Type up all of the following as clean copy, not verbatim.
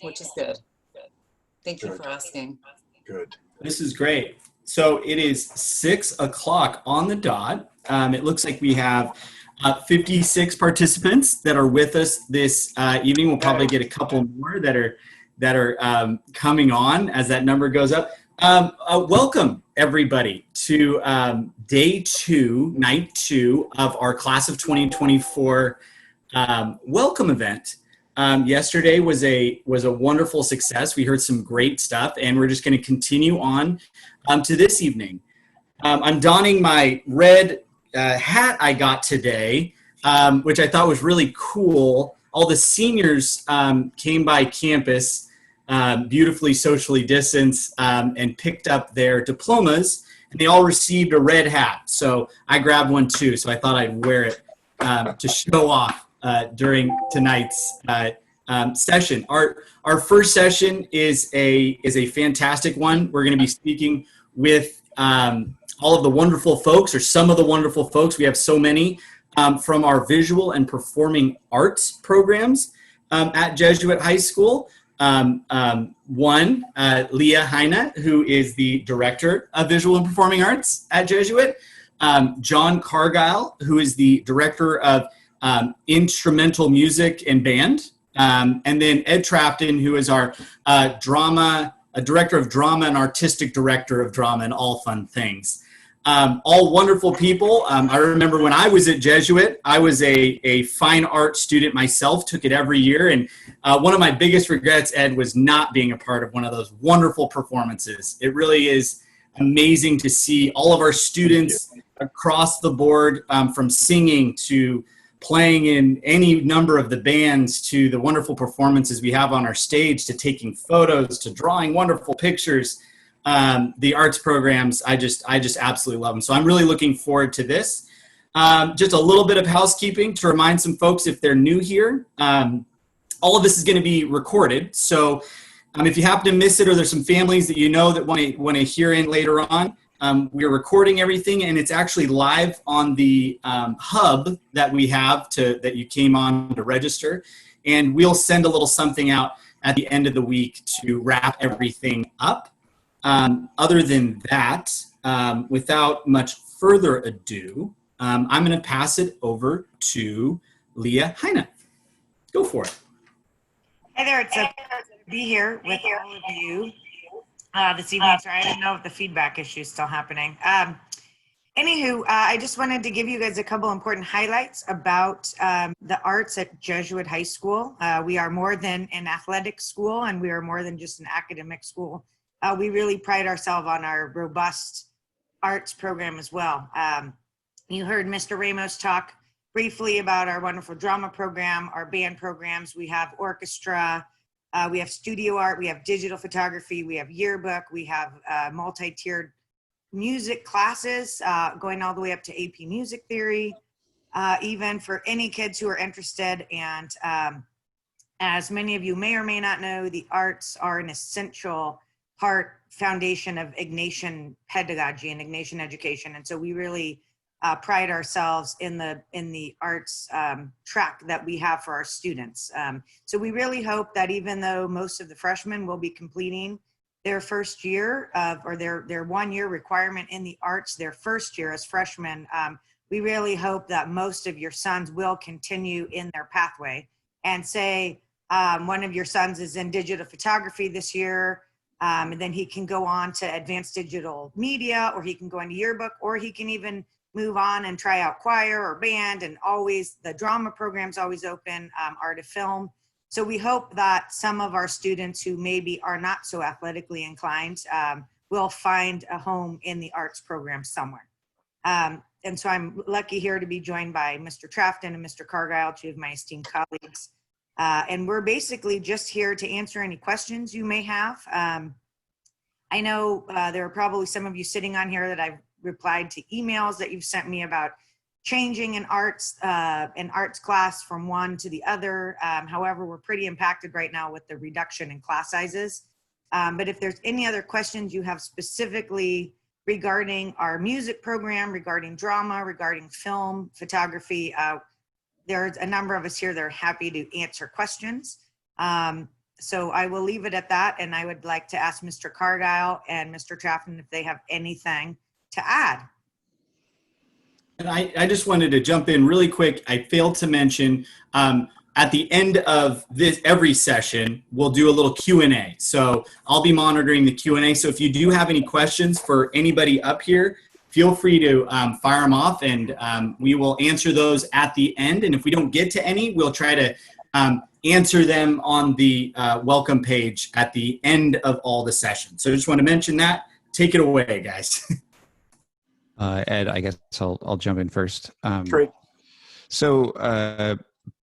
which is good. Thank you for asking. Good. This is great. So it is 6 o'clock on the dot. It looks like we have 56 participants that are with us this evening. We'll probably get a couple more that are coming on as that number goes up. Welcome everybody to day 2, night 2 of our class of 2024 welcome event. Yesterday was a wonderful success. We heard some great stuff, and we're just going to continue on to this evening. I'm donning my red hat I got today, which I thought was really cool. All the seniors came by campus, beautifully socially distanced, and picked up their diplomas, and they all received a red hat. So I grabbed one too, so I thought I'd wear it to show off during tonight's session. Our first session is a fantastic one. We're going to be speaking with all of the wonderful folks, or some of the wonderful folks. We have so many from our visual and performing arts programs at Jesuit High School. One, Leah Heine, who is the director of visual and performing arts at Jesuit. John Cargile, who is the director of instrumental music and band. And then Ed Trafton, who is our director of drama and artistic director of drama and all fun things. All wonderful people. I remember when I was at Jesuit, I was a fine art student myself, took it every year. And one of my biggest regrets, Ed, was not being a part of one of those wonderful performances. It really is amazing to see all of our students across the board, from singing to playing in any number of the bands, to the wonderful performances we have on our stage, to taking photos, to drawing wonderful pictures. The arts programs, I just absolutely love them. So I'm really looking forward to this. Just a little bit of housekeeping to remind some folks if they're new here. All of this is going to be recorded. So if you happen to miss it, or there's some families that you know that want to hear in later on, we're recording everything, and it's actually live on the hub that we have that you came on to register. And we'll send a little something out at the end of the week to wrap everything up. Other than that, without much further ado, I'm going to pass it over to Leah Heine. Go for it. Hey there, it's a to be here with all of you this evening. Sorry, I didn't know if the feedback issue is still happening. Anywho, I just wanted to give you guys a couple important highlights about the arts at Jesuit High School. We are more than an athletic school, and we are more than just an academic school. We really pride ourselves on our robust arts program as well. You heard Mr. Ramos talk briefly about our wonderful drama program, our band programs. We have orchestra, we have studio art, we have digital photography, we have yearbook, we have multi-tiered music classes going all the way up to AP music theory, even for any kids who are interested. And as many of you may or may not know, the arts are an essential foundation of Ignatian pedagogy and Ignatian education. And so we really pride ourselves in the arts track that we have for our students. So we really hope that even though most of the freshmen will be completing their first year or their 1 year requirement in the arts, their first year as freshmen, we really hope that most of your sons will continue in their pathway. And say one of your sons is in digital photography this year, and then he can go on to advanced digital media, or he can go into yearbook, or he can even move on and try out choir or band. And always the drama program's always open, art of film. So we hope that some of our students who maybe are not so athletically inclined will find a home in the arts program somewhere. And so I'm lucky here to be joined by Mr. Trafton and Mr. Cargile, two of my esteemed colleagues. And we're basically just here to answer any questions you may have. I know there are probably some of you sitting on here that I've replied to emails that you've sent me about changing an arts class from one to the other. However, we're pretty impacted right now with the reduction in class sizes. But if there's any other questions you have specifically regarding our music program, regarding drama, regarding film, photography, there's a number of us here that are happy to answer questions. So I will leave it at that, and I would like to ask Mr. Cargile and Mr. Trafton if they have anything to add. And I just wanted to jump in really quick. I failed to mention at the end of this every session, we'll do a little Q&A. So I'll be monitoring the Q&A. So if you do have any questions for anybody up here, feel free to fire them off, and we will answer those at the end. And if we don't get to any, we'll try to answer them on the welcome page at the end of all the sessions. So I just want to mention that. Take it away, guys. Ed, I guess I'll jump in first. Great. So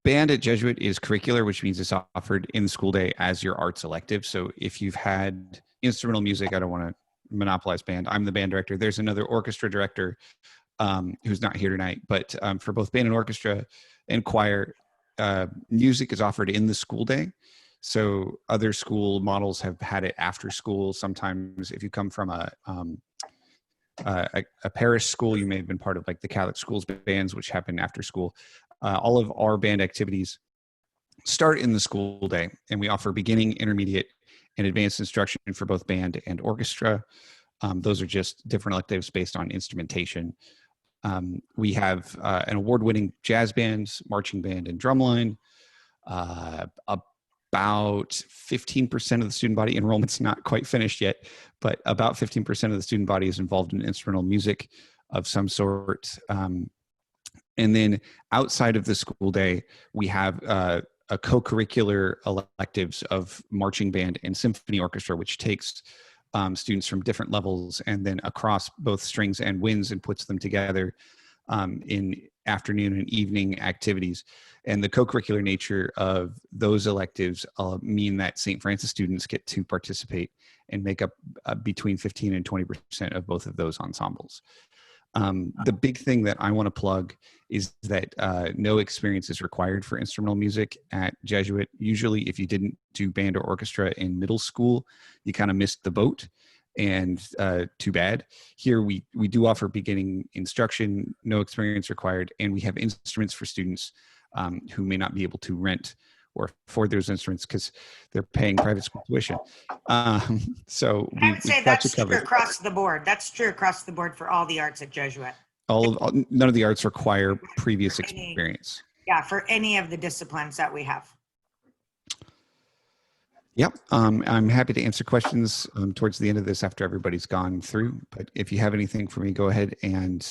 band at Jesuit is curricular, which means it's offered in the school day as your arts elective. So if you've had instrumental music, I don't want to monopolize band. I'm the band director. There's another orchestra director who's not here tonight. But for both band and orchestra and choir, music is offered in the school day. So other school models have had it after school. Sometimes if you come from a parish school, you may have been part of like the Catholic schools bands, which happen after school. All of our band activities start in the school day, and we offer beginning, intermediate, and advanced instruction for both band and orchestra. Those are just different electives based on instrumentation. We have an award-winning jazz band, marching band, and drumline. About 15% of the student body, enrollment's not quite finished yet, but about 15% of the student body is involved in instrumental music of some sort. And then outside of the school day, we have a co-curricular electives of marching band and symphony orchestra, which takes students from different levels and then across both strings and winds and puts them together in afternoon and evening activities. And the co-curricular nature of those electives mean that St. Francis students get to participate and make up between 15 and 20% of both of those ensembles. The big thing that I want to plug is that no experience is required for instrumental music at Jesuit. Usually, if you didn't do band or orchestra in middle school, you kind of missed the boat, and too bad. Here, we do offer beginning instruction, no experience required, and we have instruments for students who may not be able to rent or afford those instruments because they're paying private school tuition. So I would say that's true across the board. That's true across the board for all the arts at Jesuit. None of the arts require previous experience. Yeah, for any of the disciplines that we have. Yep. I'm happy to answer questions towards the end of this after everybody's gone through. But if you have anything for me, go ahead and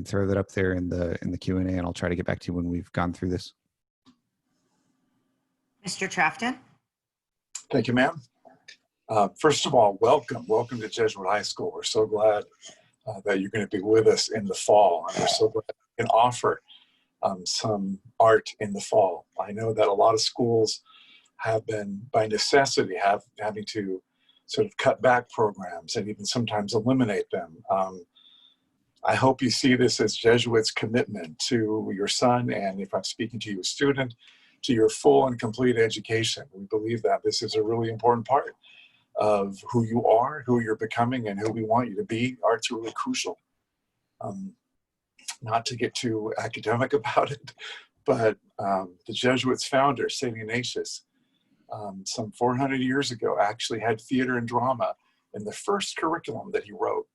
throw that up there in the Q&A, and I'll try to get back to you when we've gone through this. Mr. Trafton? Thank you, ma'am. First of all, welcome to Jesuit High School. We're so glad that you're going to be with us in the fall. And we're so glad we can offer some art in the fall. I know that a lot of schools have been, by necessity, having to sort of cut back programs and even sometimes eliminate them. I hope you see this as Jesuit's commitment to your son, and if I'm speaking to you, a student, to your full and complete education. We believe that this is a really important part of who you are, who you're becoming, and who we want you to be. Art's really crucial. Not to get too academic about it, but the Jesuits' founder, St. Ignatius, some 400 years ago, actually had theater and drama in the first curriculum that he wrote.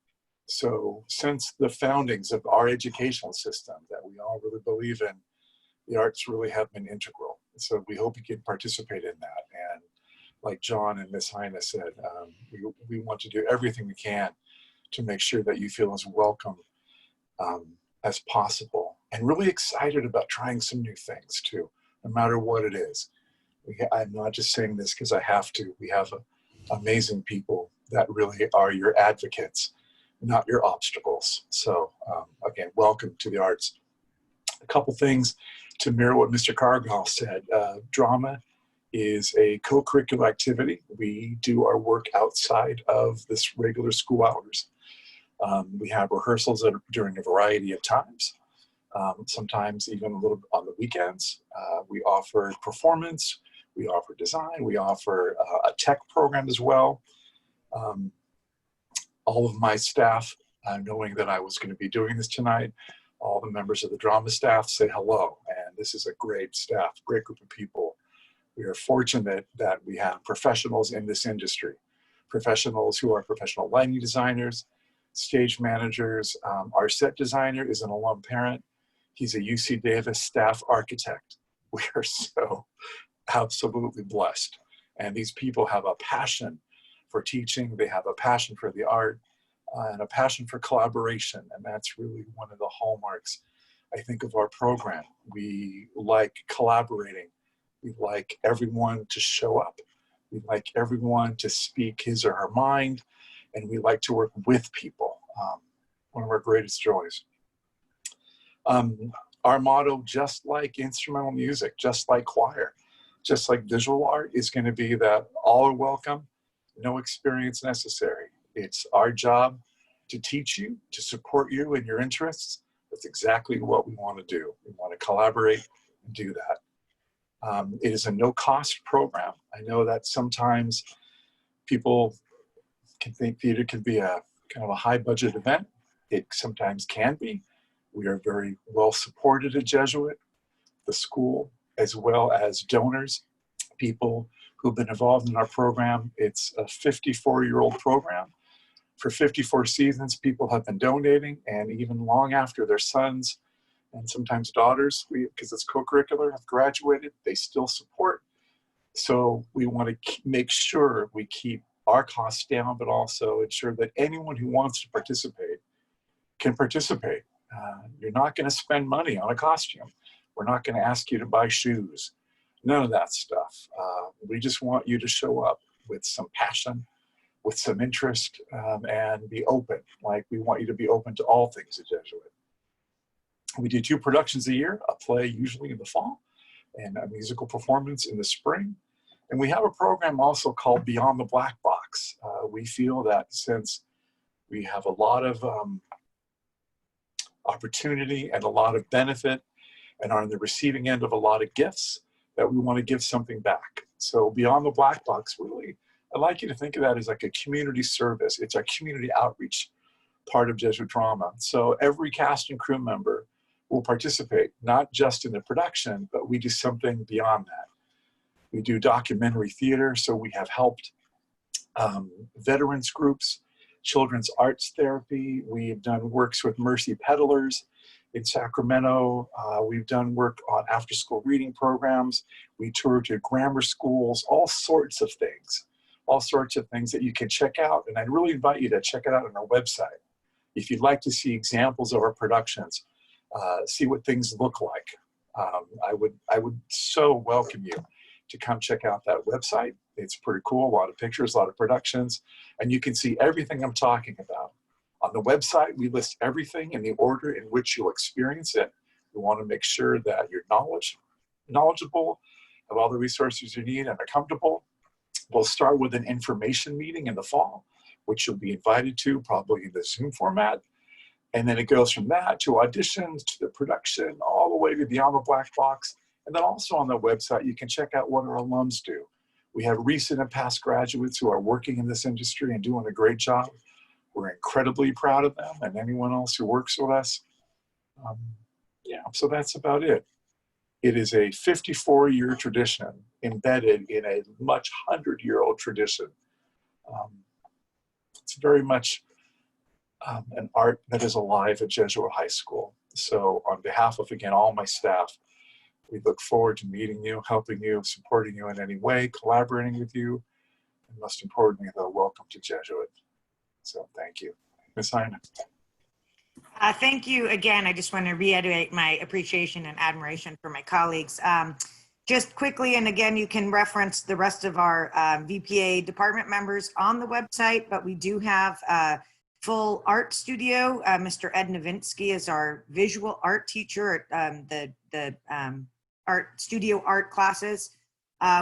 So since the foundings of our educational system that we all really believe in, the arts really have been integral. So we hope you can participate in that. And like John and Miss Heine said, we want to do everything we can to make sure that you feel as welcome as possible, and really excited about trying some new things too, no matter what it is. I'm not just saying this because I have to. We have amazing people that really are your advocates, not your obstacles. So again, welcome to the arts. A couple things to mirror what Mr. Cargile said. Drama is a co-curricular activity. We do our work outside of this regular school hours. We have rehearsals during a variety of times, sometimes even a little on the weekends. We offer performance, we offer design, we offer a tech program as well. All of my staff, knowing that I was going to be doing this tonight, all the members of the drama staff say hello. And this is a great staff, great group of people We are fortunate that we have professionals in this industry, professionals who are professional lighting designers, stage managers. Our set designer is an alum parent. He's a UC Davis staff architect. We are so absolutely blessed. And these people have a passion for teaching. They have a passion for the art and a passion for collaboration. And that's really one of the hallmarks, I think, of our program. We like collaborating. We like everyone to show up. We like everyone to speak his or her mind, and we like to work with people. One of our greatest joys. Our motto, just like instrumental music, just like choir, just like visual art, is going to be that all are welcome, no experience necessary. It's our job to teach you, to support you in your interests. That's exactly what we want to do. We want to collaborate and do that. It is a no-cost program. I know that sometimes people can think theater can be a kind of a high-budget event. It sometimes can be. We are very well supported at Jesuit, the school, as well as donors, people who've been involved in our program. It's a 54-year-old program. For 54 seasons, people have been donating, and even long after their sons and sometimes daughters, because it's co-curricular, have graduated, they still support. So we want to make sure we keep our costs down, but also ensure that anyone who wants to participate can participate. You're not going to spend money on a costume. We're not going to ask you to buy shoes. None of that stuff. We just want you to show up with some passion, with some interest, and be open. Like, we want you to be open to all things at Jesuit. We do 2 productions a year, a play usually in the fall and a musical performance in the spring. And we have a program also called Beyond the Black Box. We feel that since we have a lot of opportunity and a lot of benefit and are on the receiving end of a lot of gifts, that we want to give something back. So Beyond the Black Box, really, I'd like you to think of that as like a community service. It's our community outreach part of Jesuit Drama. So every cast and crew member will participate, not just in the production, but we do something beyond that. We do documentary theater, so we have helped veterans groups, children's arts therapy. We've done works with Mercy Peddlers in Sacramento. We've done work on after-school reading programs. We toured to grammar schools, all sorts of things that you can check out. And I'd really invite you to check it out on our website. If you'd like to see examples of our productions, see what things look like, I would so welcome you to come check out that website. It's pretty cool, a lot of pictures, a lot of productions, and you can see everything I'm talking about. On the website, we list everything in the order in which you'll experience it. We want to make sure that you're knowledgeable, have all the resources you need, and are comfortable. We'll start with an information meeting in the fall, which you'll be invited to, probably in the Zoom format. And then it goes from that to auditions, to the production, all the way to Beyond the Black Box. And then also on the website, you can check out what our alums do. We have recent and past graduates who are working in this industry and doing a great job. We're incredibly proud of them and anyone else who works with us. So that's about it. It is a 54-year tradition embedded in a much 100-year-old tradition. It's very much an art that is alive at Jesuit High School. So on behalf of, again, all my staff, we look forward to meeting you, helping you, supporting you in any way, collaborating with you, and most importantly, though, welcome to Jesuit. So thank you. Ms. Heine. Thank you again. I just want to reiterate my appreciation and admiration for my colleagues. Just quickly, and again, you can reference the rest of our VPA department members on the website, but we do have a full art studio. Mr. Ed Novinsky is our visual art teacher at the art studio art classes.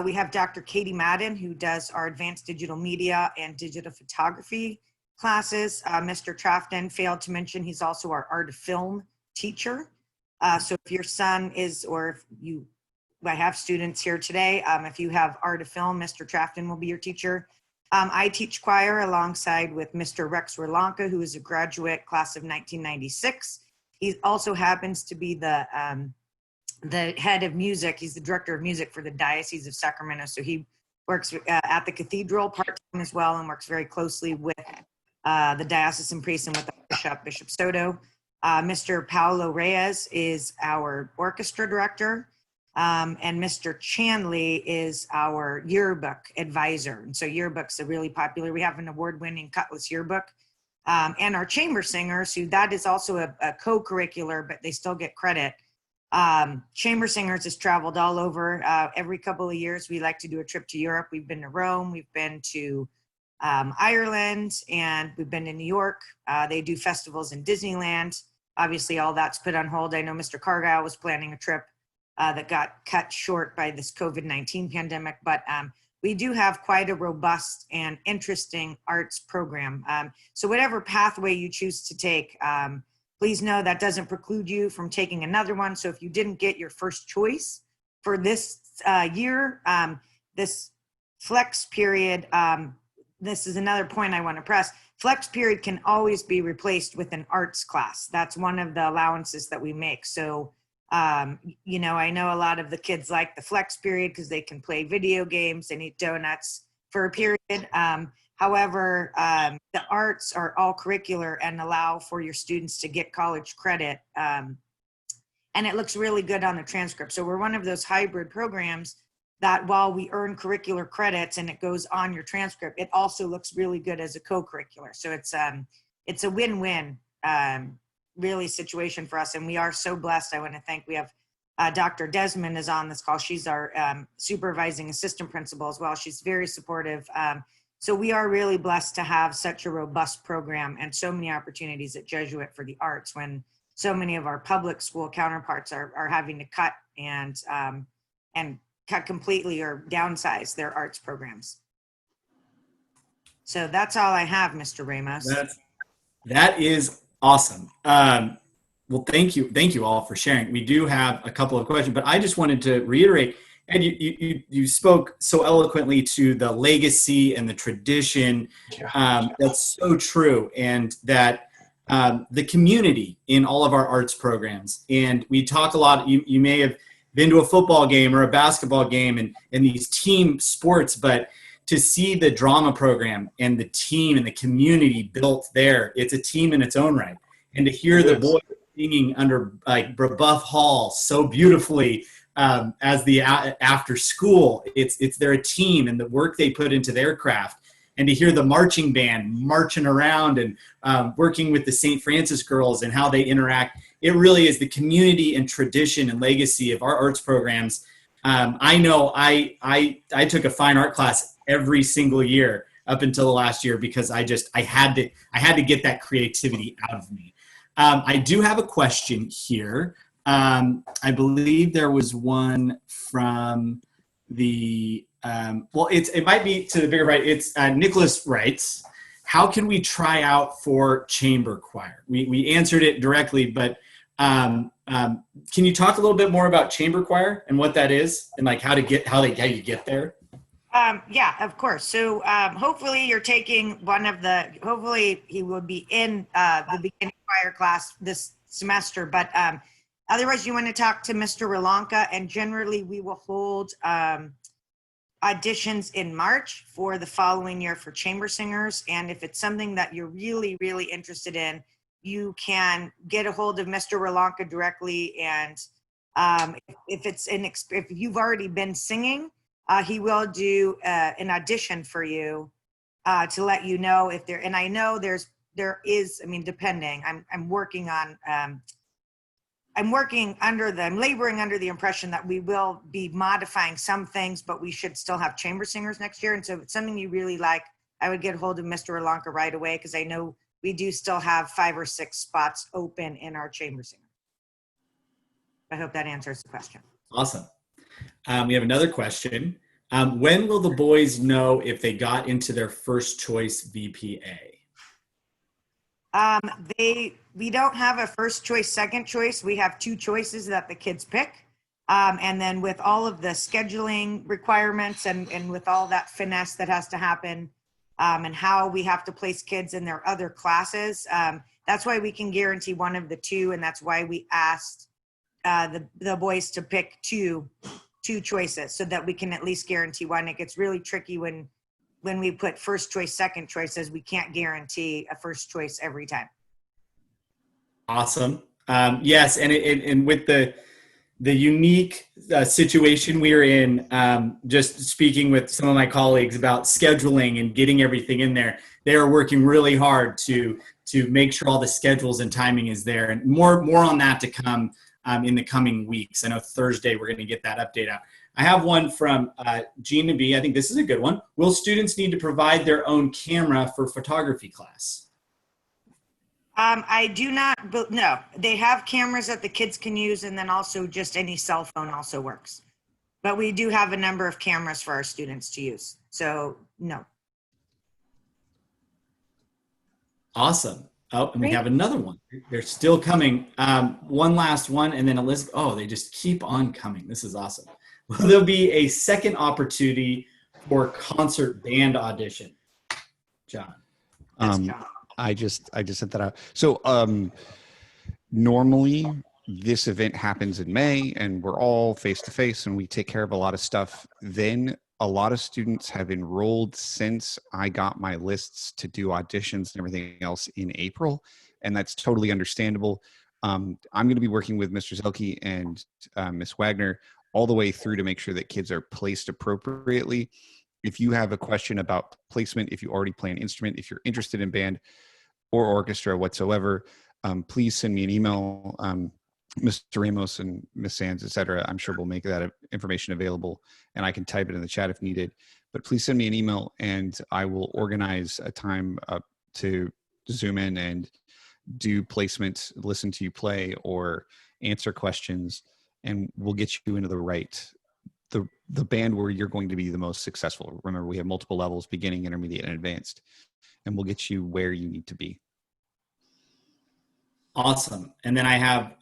We have Dr. Katie Madden, who does our advanced digital media and digital photography classes. Mr. Trafton failed to mention he's also our art of film teacher. So if your son is, or if you, I have students here today, if you have art of film, Mr. Trafton will be your teacher. I teach choir alongside with Mr. Rex Werlanka, who is a graduate class of 1996. He also happens to be the the head of music. He's the director of music for the Diocese of Sacramento. So he works at the cathedral part-time as well, and works very closely with the diocesan priest and with the Bishop Soto. Mr. Paolo Reyes is our orchestra director, and Mr. Chanley is our yearbook advisor. And so yearbook's are really popular. We have an award-winning Cutlass yearbook. And our chamber singers, who that is also a co-curricular, but they still get credit. Chamber Singers has traveled all over. Every couple of years, we like to do a trip to Europe. We've been to Rome, we've been to Ireland, and we've been to New York. They do festivals in Disneyland. Obviously, all that's put on hold. I know Mr. Cargile was planning a trip that got cut short by this COVID-19 pandemic, but we do have quite a robust and interesting arts program. So whatever pathway you choose to take, please know that doesn't preclude you from taking another one. So if you didn't get your first choice for this year, this flex period, this is another point I want to press. Flex period can always be replaced with an arts class. That's one of the allowances that we make. So, you know, I know a lot of the kids like the flex period because they can play video games and eat donuts for a period. However, the arts are all curricular and allow for your students to get college credit. And it looks really good on the transcript. So we're one of those hybrid programs that while we earn curricular credits and it goes on your transcript, it also looks really good as a co-curricular. So it's a win-win really situation for us. And we are so blessed. I want to thank, we have Dr. Desmond is on this call. She's our supervising assistant principal as well. She's very supportive. So we are really blessed to have such a robust program and so many opportunities at Jesuit for the arts when so many of our public school counterparts are having to cut and cut completely or downsize their arts programs. So that's all I have, Mr. Ramos. That is awesome. Well, thank you all for sharing. We do have a couple of questions, but I just wanted to reiterate, and you spoke so eloquently to the legacy and the tradition. That's so true, and that the community in all of our arts programs. And we talk a lot. You may have been to a football game or a basketball game and these team sports, but to see the drama program and the team and the community built there, it's a team in its own right. And to hear the boys singing under like Brebeuf Hall so beautifully as the after school, they're a team and the work they put into their craft. And to hear the marching band marching around and working with the St. Francis girls and how they interact, it really is the community and tradition and legacy of our arts programs. I know I took a fine art class every single year up until the last year because I had to get that creativity out of me. I do have a question here. I believe there was one from the it might be to the bigger right. It's Nicholas writes, how can we try out for chamber choir? We answered it directly, but can you talk a little bit more about chamber choir and what that is and like how you get there? Yeah, of course. So hopefully you're taking hopefully he will be in the beginning choir class this semester, but otherwise you want to talk to Mr. Rolanka, and generally we will hold auditions in March for the following year for chamber singers. And if it's something that you're really, really interested in, you can get a hold of Mr. Rolanka directly. And if you've already been singing, he will do an audition for you to let you know if there. And I know there is. I mean, depending. I'm working on. I'm laboring under the impression that we will be modifying some things, but we should still have chamber singers next year. And so if it's something you really like, I would get a hold of Mr. Rolanka right away because I know we do still have 5 or 6 spots open in our chamber singer. I hope that answers the question. Awesome. We have another question. When will the boys know if they got into their first choice VPA? We don't have a first choice, second choice. We have 2 choices that the kids pick. And then with all of the scheduling requirements and with all that finesse that has to happen and how we have to place kids in their other classes, that's why we can guarantee one of the 2. And that's why we asked the boys to pick two choices so that we can at least guarantee one. It gets really tricky when we put first choice, second choices. We can't guarantee a first choice every time. Awesome. Yes, and with the unique situation we're in, just speaking with some of my colleagues about scheduling and getting everything in there, they are working really hard to make sure all the schedules and timing is there. And more on that to come in the coming weeks. I know Thursday we're going to get that update out. I have one from Gina B. I think this is a good one. Will students need to provide their own camera for photography class? I do not, no, they have cameras that the kids can use, and then also just any cell phone also works. But we do have a number of cameras for our students to use. So no. Awesome. Oh, and we have another one. They're still coming. One last one, and then Elizabeth. Oh, they just keep on coming. This is awesome. Will there be a second opportunity for concert band audition? John. John. I just sent that out. So normally this event happens in May and we're all face to face and we take care of a lot of stuff. Then a lot of students have enrolled since I got my lists to do auditions and everything else in April. And that's totally understandable. I'm going to be working with Mr. Zelke and Ms. Wagner all the way through to make sure that kids are placed appropriately. If you have a question about placement, if you already play an instrument, if you're interested in band or orchestra whatsoever, please send me an email. Mr. Ramos and Ms. Sands, et cetera, I'm sure we'll make that information available and I can type it in the chat if needed. But please send me an email and I will organize a time to Zoom in and do placements, listen to you play or answer questions, and we'll get you into the band where you're going to be the most successful. Remember, we have multiple levels, beginning, intermediate, and advanced, and we'll get you where you need to be. Awesome. And then I have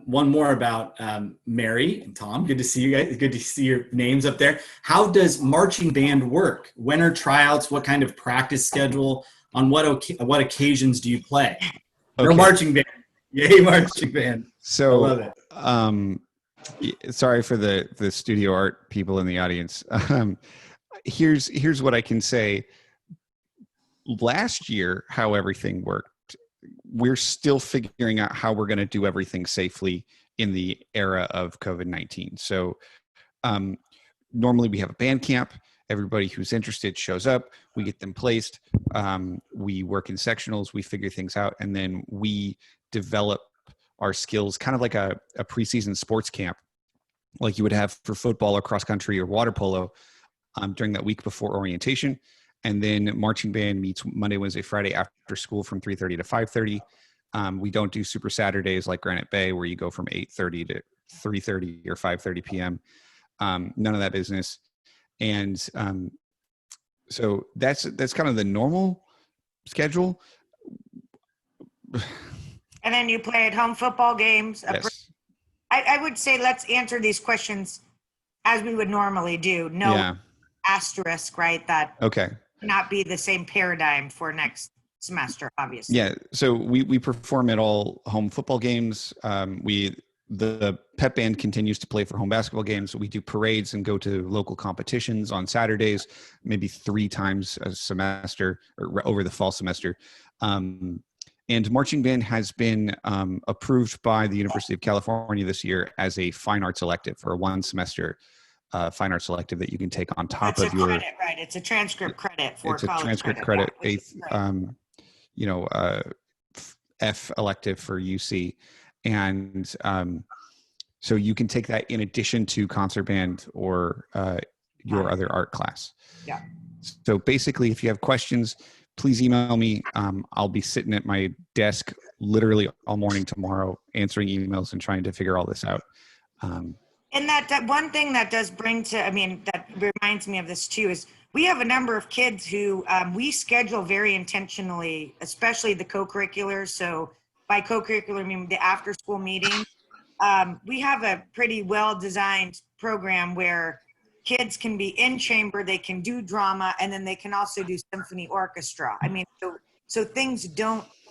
one more about Mary and Tom. Good to see you guys. Good to see your names up there. How does marching band work? When are tryouts? What kind of practice schedule? On what occasions do you play? Okay. No marching band. Yay, marching band. So, I love it. Sorry for the studio art people in the audience. Here's what I can say. Last year, how everything worked, we're still figuring out how we're going to do everything safely in the era of COVID-19. So normally we have a band camp. Everybody who's interested shows up. We get them placed. We work in sectionals. We figure things out. And then we develop our skills kind of like a preseason sports camp, like you would have for football or cross country or water polo during that week before orientation. And then marching band meets Monday, Wednesday, Friday after school from 3:30 to 5:30. We don't do super Saturdays like Granite Bay where you go from 8:30 to 3:30 or 5:30 p.m. None of that business. And so that's kind of the normal schedule. And then you play at home football games. Yes. I would say let's answer these questions as we would normally do. No asterisk, right? That okay. Not be the same paradigm for next semester, obviously. Yeah. So we perform at all home football games. The pep band continues to play for home basketball games. We do parades and go to local competitions on Saturdays, maybe 3 times a semester or over the fall semester. And marching band has been approved by the University of California this year as a fine arts elective for a 1 semester fine arts elective that you can take on top of your credit, right? It's a transcript credit for it's a college transcript credit, right. F elective for UC. And so you can take that in addition to concert band or your other art class. Yeah. So basically, if you have questions, please email me. I'll be sitting at my desk literally all morning tomorrow answering emails and trying to figure all this out. And that one thing that does bring to, that reminds me of this too, is we have a number of kids who we schedule very intentionally, especially the co-curriculars. So by co-curricular, I mean the after school meeting. We have a pretty well-designed program where kids can be in chamber, they can do drama, and then they can also do symphony orchestra. So things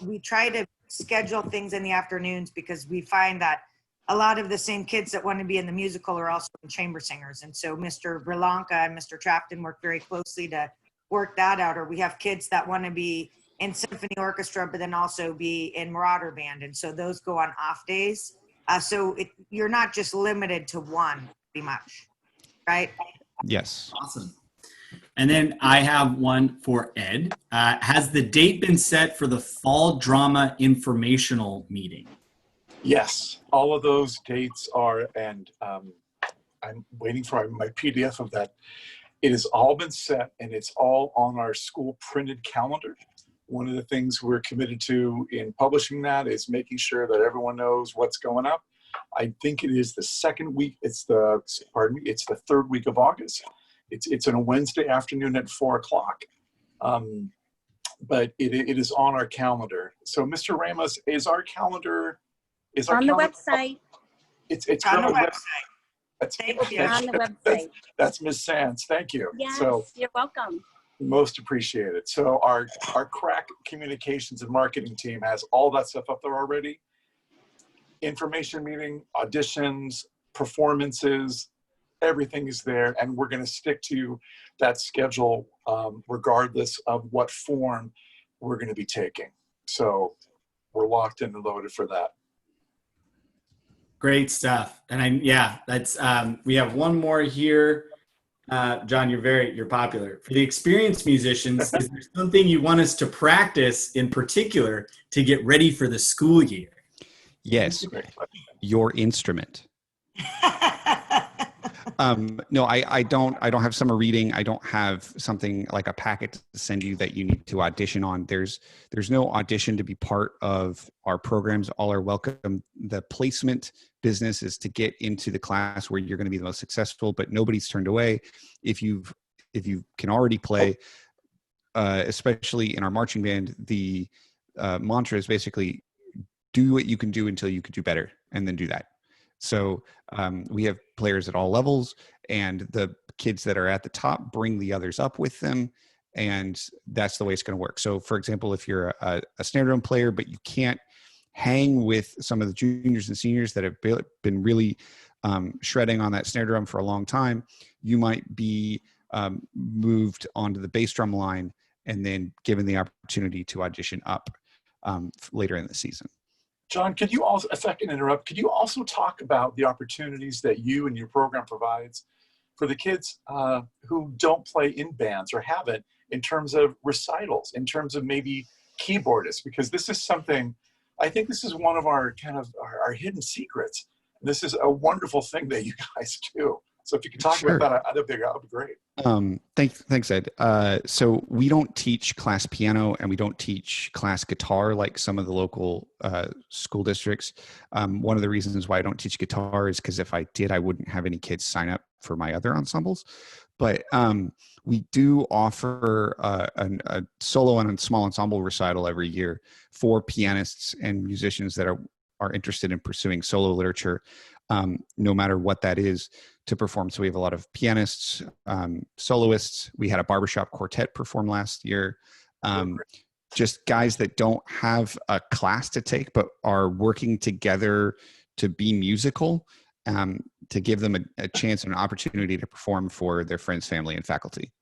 we try to schedule things in the afternoons because we find that a lot of the same kids that want to be in the musical are also chamber singers. And so Mr. Berlanca and Mr. Trafton work very closely to work that out. Or we have kids that want to be in symphony orchestra, but then also be in Marauder band. And so those go on off days. You're not just limited to one, pretty much, right? Yes. Awesome. And then I have one for Ed. Has the date been set for the fall drama informational meeting? Yes, all of those dates are, and I'm waiting for my PDF of that. It has all been set, and it's all on our school printed calendar. One of the things we're committed to in publishing that is making sure that everyone knows what's going up. I think it is the second week. It's the third week of August. It's on a Wednesday afternoon at 4 o'clock. But it is on our calendar. So, Mr. Ramos, is our calendar? Is our on calendar, the website. It's On the currently website. Thank you. On the website. That's Ms. Sands. Thank you. Yes, So you're welcome. most appreciated. So our crack communications and marketing team has all that stuff up there already. Information meeting, auditions, performances, everything is there, and we're going to stick to that schedule regardless of what form we're going to be taking. So we're locked in and loaded for that. Great stuff. And that's we have one more here. John, you're popular. For the experienced musicians, is there something you want us to practice in particular to get ready for the school year? Yes, your instrument. No, I don't have summer reading. I don't have something like a packet to send you that you need to audition on. There's no audition to be part of our programs. All are welcome. The placement business is to get into the class where you're going to be the most successful, but nobody's turned away. If you can already play, especially in our marching band, the mantra is basically do what you can do until you can do better, and then do that. So we have players at all levels, and the kids that are at the top bring the others up with them, and that's the way it's going to work. So, for example, if you're a snare drum player, but you can't hang with some of the juniors and seniors that have been really shredding on that snare drum for a long time, you might be moved onto the bass drum line and then given the opportunity to audition up later in the season. John, could you also, if I can interrupt, could you also talk about the opportunities that you and your program provides for the kids who don't play in bands or haven't, in terms of recitals, in terms of maybe keyboardists? Because this is something, I think this is one of our kind of our hidden secrets. This is a wonderful thing that you guys do. So if you could talk about that, that'd be great. Thanks, Ed. So we don't teach class piano, and we don't teach class guitar like some of the local school districts. One of the reasons why I don't teach guitar is because if I did, I wouldn't have any kids sign up for my other ensembles. But we do offer a solo and a small ensemble recital every year for pianists and musicians that are interested in pursuing solo literature, no matter what that is, to perform. So we have a lot of pianists, soloists. We had a barbershop quartet perform last year. Just guys that don't have a class to take, but are working together to be musical, to give them a chance and an opportunity to perform for their friends, family, and faculty.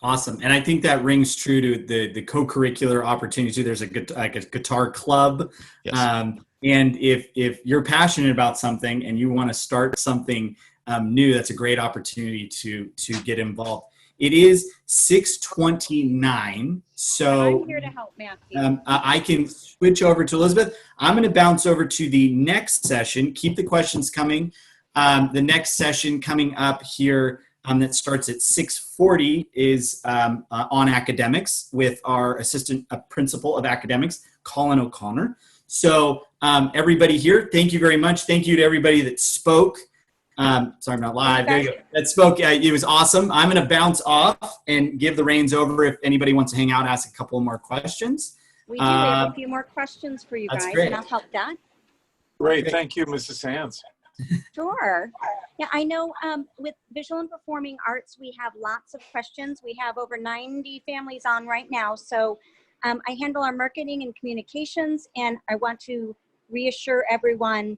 Awesome. And I think that rings true to the co-curricular opportunity. There's a guitar club. Yes. And if you're passionate about something and you want to start something new, that's a great opportunity to get involved. It is 6:29, so I'm here to help, Matthew. I can switch over to Elizabeth. I'm going to bounce over to the next session. Keep the questions coming. The next session coming up here that starts at 6:40 is on academics with our assistant principal of academics, Colin O'Connor. So everybody here, thank you very much. Thank you to everybody that spoke. Sorry, I'm not live. There you go. That spoke. It was awesome. I'm going to bounce off and give the reins over if anybody wants to hang out, ask a couple more questions. We do have a few more questions for you guys, great. and I'll help that. Great. Thank you, Mrs. Sands. Sure. Yeah, I know with visual and performing arts, we have lots of questions. We have over 90 families on right now. So I handle our marketing and communications, and I want to reassure everyone,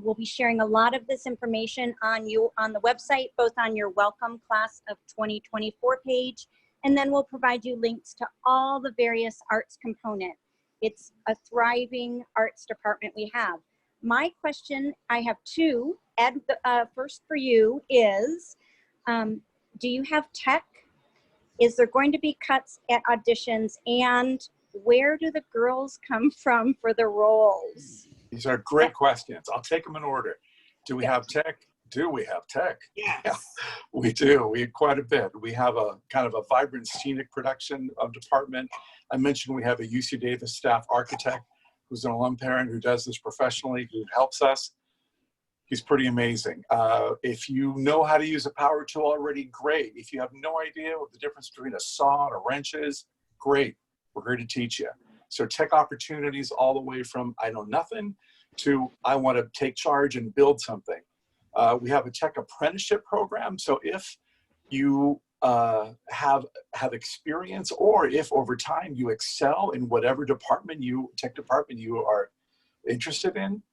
we'll be sharing a lot of this information on the website, both on your Welcome Class of 2024 page, and then we'll provide you links to all the various arts components. It's a thriving arts department we have. My question, I have two. Ed, first for you is, do you have tech? Is there going to be cuts at auditions? And where do the girls come from for the roles? These are great questions. I'll take them in order. Do we have tech? Do we have tech? Yes. Yeah, we do. We have quite a bit. We have a kind of a vibrant scenic production department. I mentioned we have a UC Davis staff architect who's an alum parent who does this professionally, who helps us. He's pretty amazing. If you know how to use a power tool already, great. If you have no idea what the difference between a saw and a wrench is, great. We're here to teach you. So tech opportunities all the way from I know nothing to I want to take charge and build something. We have a tech apprenticeship program. So if you have experience, or if over time you excel in whatever tech department you are interested in,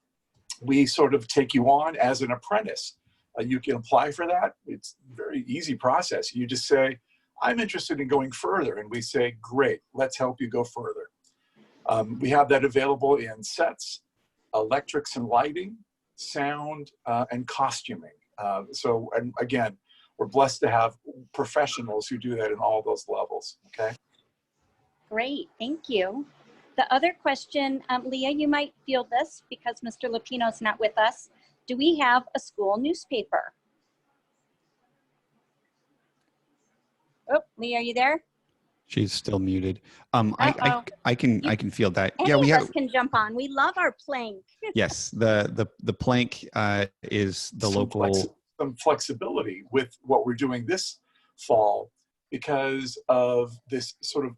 we sort of take you on as an apprentice. You can apply for that. It's a very easy process. You just say, I'm interested in going further. And we say, great, let's help you go further. We have that available in sets, electrics and lighting, sound, and costuming. And again, we're blessed to have professionals who do that in all those levels, okay? Great, thank you. The other question, Leah, you might field this because Mr. Lupino's not with us. Do we have a school newspaper? Oh, Leah, are you there? She's still muted. I can field that. Any Yeah, we of have. us can jump on. We love our plank. Yes, the plank is the local. Some flexibility with what we're doing this fall because of this sort of